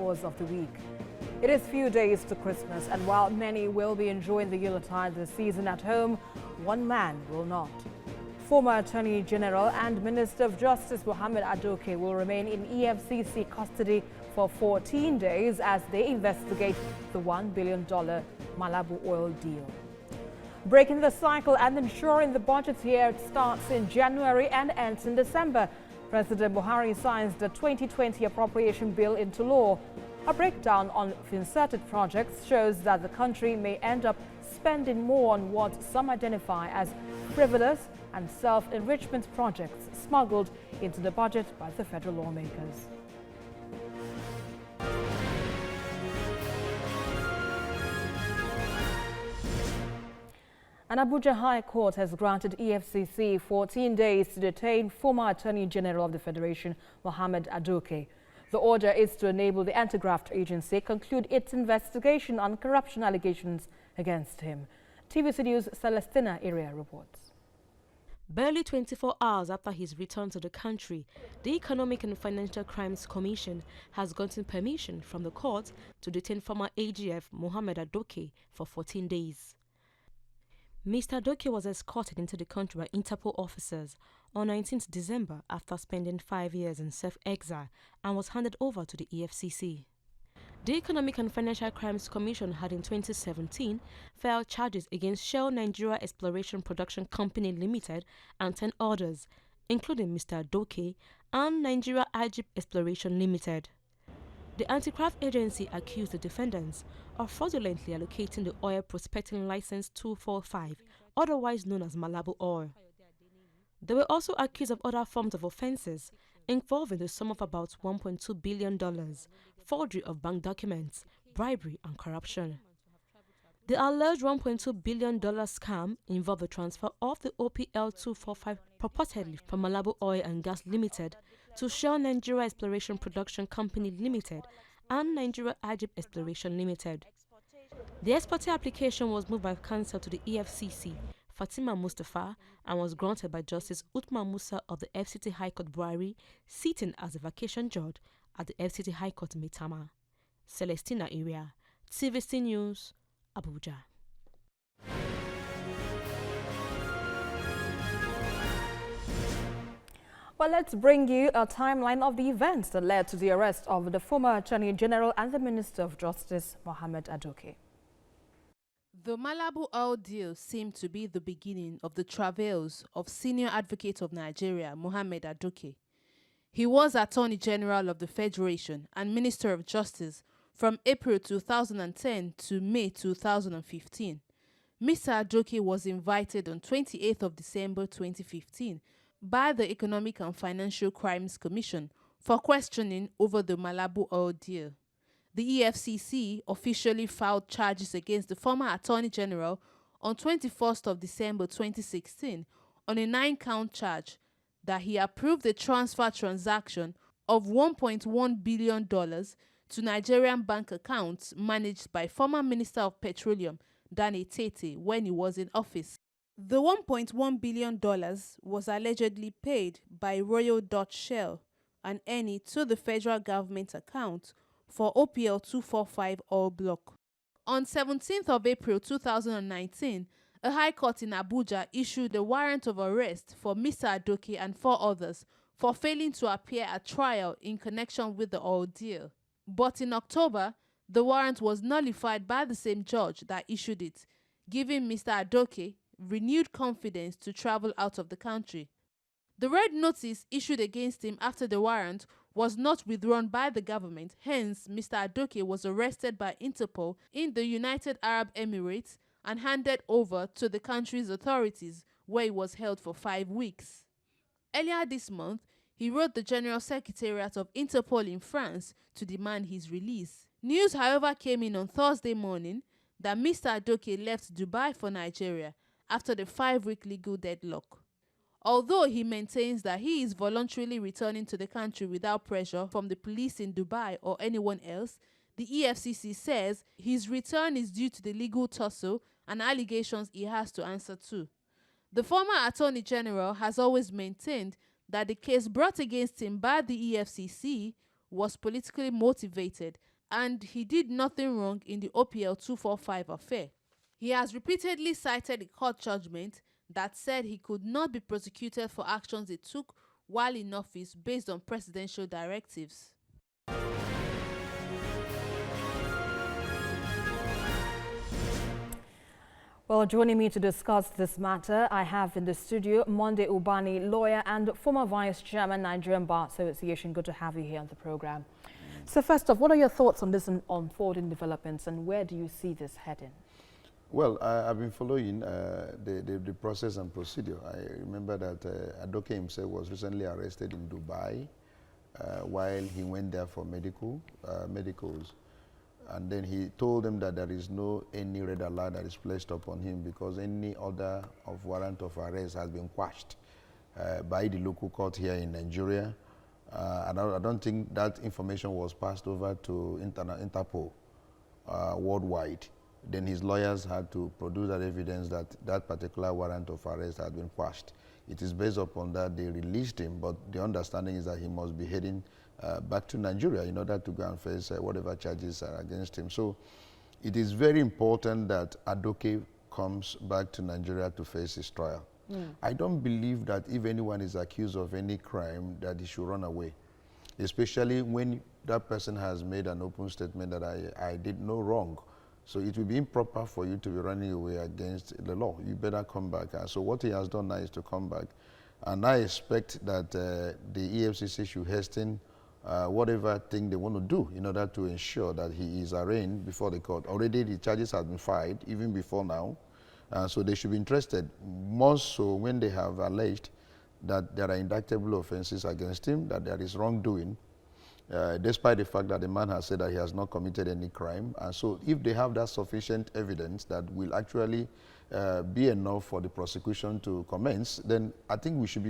hours of the week. It is few days to Christmas, and while many will be enjoying the Yuletide this season at home, one man will not. Former Attorney General and Minister of Justice Mohammed Adoke will remain in EFCC custody for 14 days as they investigate the $1 billion Malabu Oil deal. Breaking the cycle and ensuring the budget year starts in January and ends in December, President Buhari signs the 2020 appropriation bill into law. A breakdown on inserted projects shows that the country may end up spending more on what some identify as frivolous and self-enrichment projects smuggled into the budget by the federal lawmakers. An Abuja High Court has granted EFCC 14 days to detain former Attorney General of the Federation, Mohammed Adoke. The order is to enable the anti-graft agency conclude its investigation on corruption allegations against him. TVC News' Celestina Area reports. Barely 24 hours after his return to the country, the Economic and Financial Crimes Commission has gotten permission from the court to detain former AGF Mohammed Adoke for 14 days. Mr. Adoke was escorted into the country by Interpol officers on 19th December after spending 5 years in self-exile and was handed over to the EFCC. The Economic and Financial Crimes Commission had in 2017 filed charges against Shell Nigeria Exploration Production Company Limited and 10 others, including Mr. Adoke and Nigeria Egypt Exploration Limited. The anti-graft agency accused the defendants of fraudulently allocating the oil prospecting license 245, otherwise known as Malabu Oil. They were also accused of other forms of offences involving the sum of about $1.2 billion, forgery of bank documents, bribery and corruption. The alleged $1.2 billion scam involved the transfer of the OPL 245 purportedly from Malabu Oil and Gas Limited to Shell Nigeria Exploration Production Company Limited and Nigeria Egypt Exploration Limited. The exporting application was moved by counsel to the EFCC, Fatima Mustafa, and was granted by Justice Uthman Musa of the FCT High Court Buhari, sitting as a vacation judge at the FCT High Court Maitama. Celestina Area, TVC News, Abuja. Well, let's bring you a timeline of the events that led to the arrest of the former Attorney General and the Minister of Justice, Mohammed Adoke. The Malabu Oil deal seemed to be the beginning of the travails of Senior Advocate of Nigeria, Mohammed Adoke. He was Attorney General of the Federation and Minister of Justice from April 2010 to May 2015. Mr. Adoke was invited on 28th of December 2015 by the Economic and Financial Crimes Commission for questioning over the Malabu Oil deal. The EFCC officially filed charges against the former Attorney General on 21st of December 2016 on a 9-count charge that he approved a transfer transaction of $1.1 billion to Nigerian bank accounts managed by former Minister of Petroleum Danny Tete when he was in office. The $1.1 billion was allegedly paid by Royal Dutch Shell and Eni to the federal government account for OPL 245 oil block. On 17th of April 2019, a high court in Abuja issued a warrant of arrest for Mr. Adoke and 4 others for failing to appear at trial in connection with the oil deal. But in October, the warrant was nullified by the same judge that issued it, giving Mr. Adoke renewed confidence to travel out of the country. The red notice issued against him after the warrant was not withdrawn by the government. Hence, Mr. Adoke was arrested by Interpol in the United Arab Emirates and handed over to the country's authorities, where he was held for 5 weeks. Earlier this month, he wrote the General Secretariat of Interpol in France to demand his release. News, however, came in on Thursday morning that Mr. Adoke left Dubai for Nigeria after the 5-week legal deadlock. Although he maintains that he is voluntarily returning to the country without pressure from the police in Dubai or anyone else, the EFCC says his return is due to the legal tussle and allegations he has to answer to. The former Attorney General has always maintained that the case brought against him by the EFCC was politically motivated and he did nothing wrong in the OPL 245 affair. He has repeatedly cited a court judgment that said he could not be prosecuted for actions he took while in office based on presidential directives. Well, joining me to discuss this matter, I have in the studio Mohammed Ubani, lawyer and former vice chairman, Nigerian Bar Association. Good to have you here on the program. So first off, what are your thoughts on this unfolding developments and where do you see this heading? Well, I've been following the process and procedure. I remember that Adoke himself was recently arrested in Dubai while he went there for medicals. And then he told them that there is any red alert that is placed upon him because any order of warrant of arrest has been quashed by the local court here in Nigeria. And I don't think that information was passed over to Interpol worldwide. Then his lawyers had to produce that evidence that that particular warrant of arrest had been quashed. It is based upon that they released him, but the understanding is that he must be heading back to Nigeria in order to go and face whatever charges are against him. So it is very important that Adoke comes back to Nigeria to face his trial. I don't believe that if anyone is accused of any crime that he should run away, especially when that person has made an open statement that I did no wrong. So it will be improper for you to be running away against the law. You better come back. So what he has done now is to come back. And I expect that the EFCC should hasten whatever thing they want to do in order to ensure that he is arraigned before the court. Already the charges have been filed, even before now. So they should be interested, more so when they have alleged that there are indictable offenses against him, that there is wrongdoing, despite the fact that the man has said that he has not committed any crime. And so if they have that sufficient evidence that will actually be enough for the prosecution to commence, then I think we should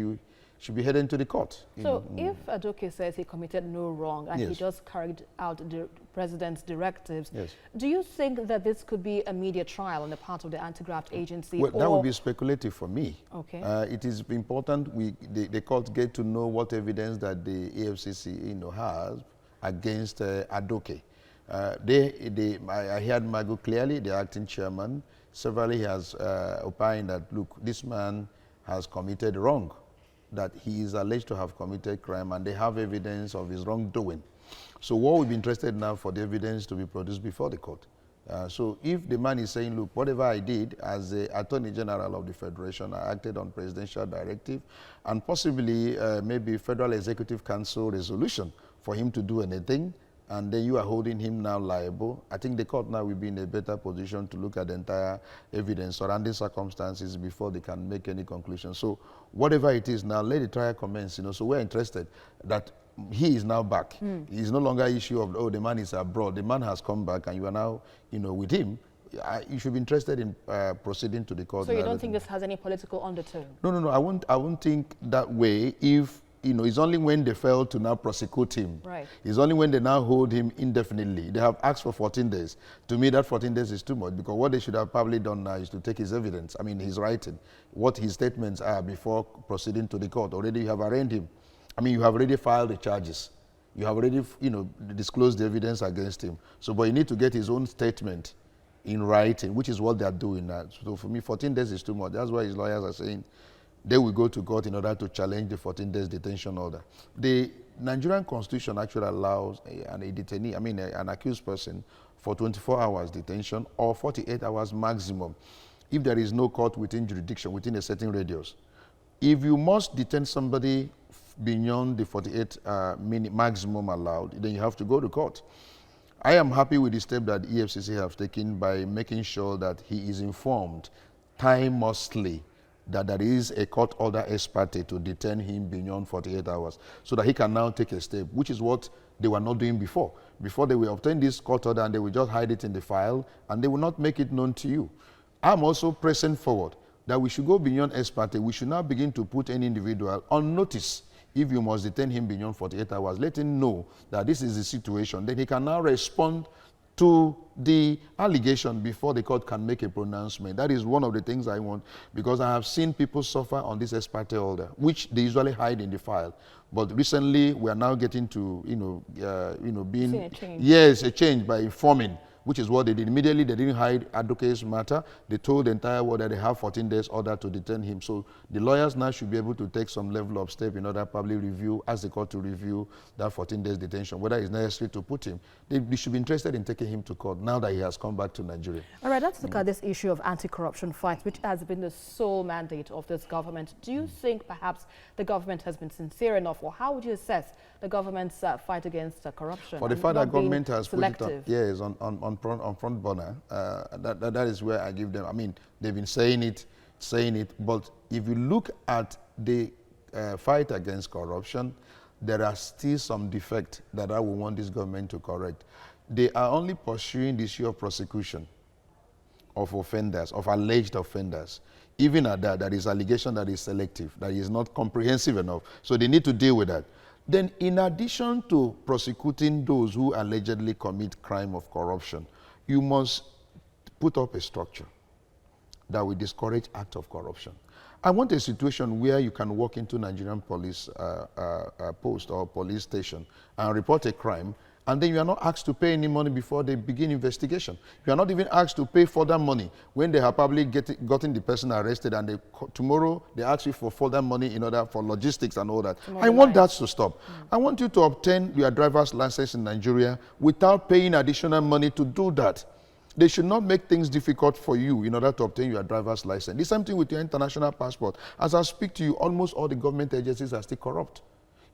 be heading to the court. So if Adoke says he committed no wrong and he just carried out the president's directives, do you think that this could be a media trial on the part of the anti-graft agency? Well, that would be speculative for me. Okay. It is important the court get to know what evidence that the EFCC has against Adoke. I heard Mago clearly, the acting chairman, severally has opined that, look, this man has committed wrong, that he is alleged to have committed crime and they have evidence of his wrongdoing. So what we'll be interested now for the evidence to be produced before the court. So if the man is saying, look, whatever I did as the Attorney General of the Federation, I acted on presidential directive and possibly maybe Federal Executive Council resolution for him to do anything, and then you are holding him now liable, I think the court now will be in a better position to look at the entire evidence surrounding circumstances before they can make any conclusion. So whatever it is now, let the trial commence. So we're interested that he is now back. It's no longer issue of, oh, the man is abroad. The man has come back and you are now, with him. You should be interested in proceeding to the court. So you don't think this has any political undertone? No. I won't think that way if, it's only when they fail to now prosecute him. Right. It's only when they now hold him indefinitely. They have asked for 14 days. To me, that 14 days is too much because what they should have probably done now is to take his evidence, his writing, what his statements are before proceeding to the court. Already you have arraigned him. You have already filed the charges. You have already, disclosed the evidence against him. So, but you need to get his own statement in writing, which is what they are doing now. So for me, 14 days is too much. That's why his lawyers are saying they will go to court in order to challenge the 14 days detention order. The Nigerian Constitution actually allows a detainee, an accused person, for 24 hours detention or 48 hours maximum if there is no court within jurisdiction, within a certain radius. If you must detain somebody beyond the 48 minute maximum allowed, then you have to go to court. I am happy with the step that EFCC have taken by making sure that he is informed timelessly that there is a court order ex parte to detain him beyond 48 hours so that he can now take a step, which is what they were not doing before. Before they will obtain this court order and they will just hide it in the file and they will not make it known to you. I'm also pressing forward that we should go beyond ex parte. We should now begin to put any individual on notice. If you must detain him beyond 48 hours, let him know that this is the situation. Then he can now respond to the allegation before the court can make a pronouncement. That is one of the things I want, because I have seen people suffer on this ex parte order, which they usually hide in the file. But recently, we are now getting to, being... Seeing a change. Yes, a change by informing, which is what they did. Immediately, they didn't hide Adoke's matter. They told the entire world that they have 14 days order to detain him. So the lawyers now should be able to take some level of step in order to probably review, ask the court to review that 14 days detention, whether it's necessary to put him. They should be interested in taking him to court now that he has come back to Nigeria. All right, let's look at this issue of anti-corruption fight, which has been the sole mandate of this government. Do you think perhaps the government has been sincere enough, or how would you assess the government's fight against corruption? For the fact that government has put it on, yes, on front burner, that is where I give them. I mean, they've been saying it, but if you look at the fight against corruption, there are still some defects that I would want this government to correct. They are only pursuing the issue of prosecution of offenders, of alleged offenders. Even at that, there is allegation that is selective, that is not comprehensive enough. So they need to deal with that. Then, in addition to prosecuting those who allegedly commit crime of corruption, you must put up a structure that will discourage acts of corruption. I want a situation where you can walk into Nigerian police post or police station and report a crime, and then you are not asked to pay any money before they begin investigation. You are not even asked to pay further money when they have probably gotten the person arrested, and tomorrow they ask you for further money in order for logistics and all that. I want that to stop. I want you to obtain your driver's license in Nigeria without paying additional money to do that. They should not make things difficult for you in order to obtain your driver's license. The same thing with your international passport. As I speak to you, almost all the government agencies are still corrupt.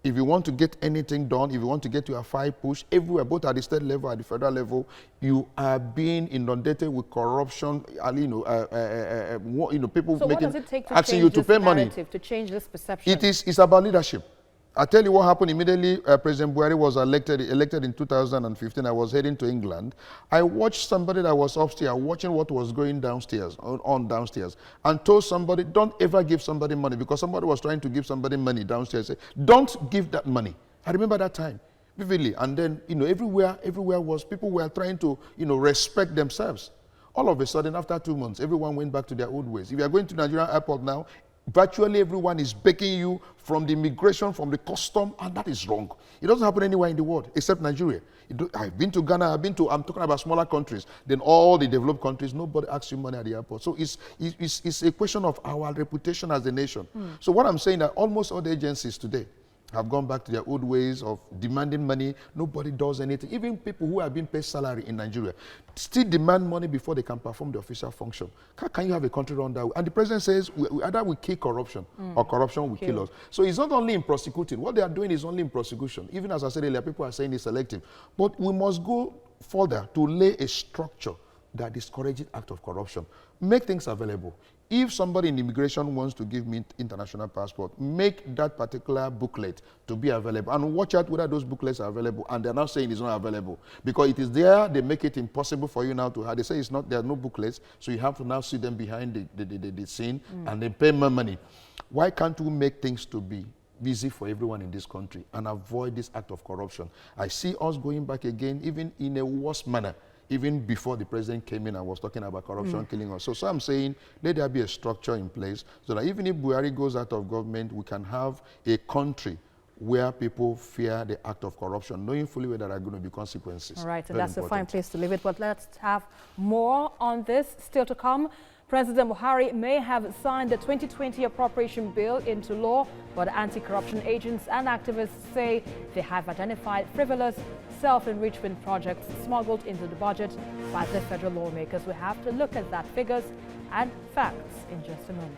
If you want to get anything done, if you want to get your file pushed, everywhere, both at the state level, at the federal level, you are being inundated with corruption. People so making, what does it take to asking change you to this pay money. narrative, to change this perception? It's about leadership. I tell you what happened immediately. President Buhari was elected in 2015. I was heading to England. I watched somebody that was upstairs watching what was going downstairs, downstairs, and told somebody, don't ever give somebody money, because somebody was trying to give somebody money downstairs. Say, don't give that money. I remember that time vividly. And then, everywhere was, people were trying to, respect themselves. All of a sudden, after 2 months, everyone went back to their old ways. If you are going to Nigerian airport now, virtually everyone is begging you from the immigration, from the custom, and that is wrong. It doesn't happen anywhere in the world except Nigeria. I've been to Ghana, I'm talking about smaller countries. Then all the developed countries, nobody asks you money at the airport. So it's a question of our reputation as a nation. So what I'm saying that almost all the agencies today have gone back to their old ways of demanding money. Nobody does anything. Even people who have been paid salary in Nigeria still demand money before they can perform the official function. Can you have a country run that way? And the president says either we kill corruption or corruption will kill us. So it's not only in prosecuting. What they are doing is only in prosecution. Even as I said earlier, people are saying it's selective. But we must go further to lay a structure that discourages act of corruption. Make things available. If somebody in immigration wants to give me international passport, make that particular booklet to be available and watch out whether those booklets are available. And they're now saying it's not available because it is there. They make it impossible for you now to have. They say it's not. There are no booklets, so you have to now see them behind the scene and then pay more money. Why can't we make things to be easy for everyone in this country and avoid this act of corruption? I see us going back again, even in a worse manner. Even before the president came in and was talking about corruption killing us. So I'm saying, let there be a structure in place so that even if Buhari goes out of government, we can have a country where people fear the act of corruption, knowing fully where there are going to be consequences. All right, and that's a fine place to leave it. But let's have more on this still to come. President Buhari may have signed the 2020 appropriation bill into law, but anti-corruption agents and activists say they have identified frivolous self-enrichment projects smuggled into the budget by the federal lawmakers. We have to look at that figures and facts in just a moment.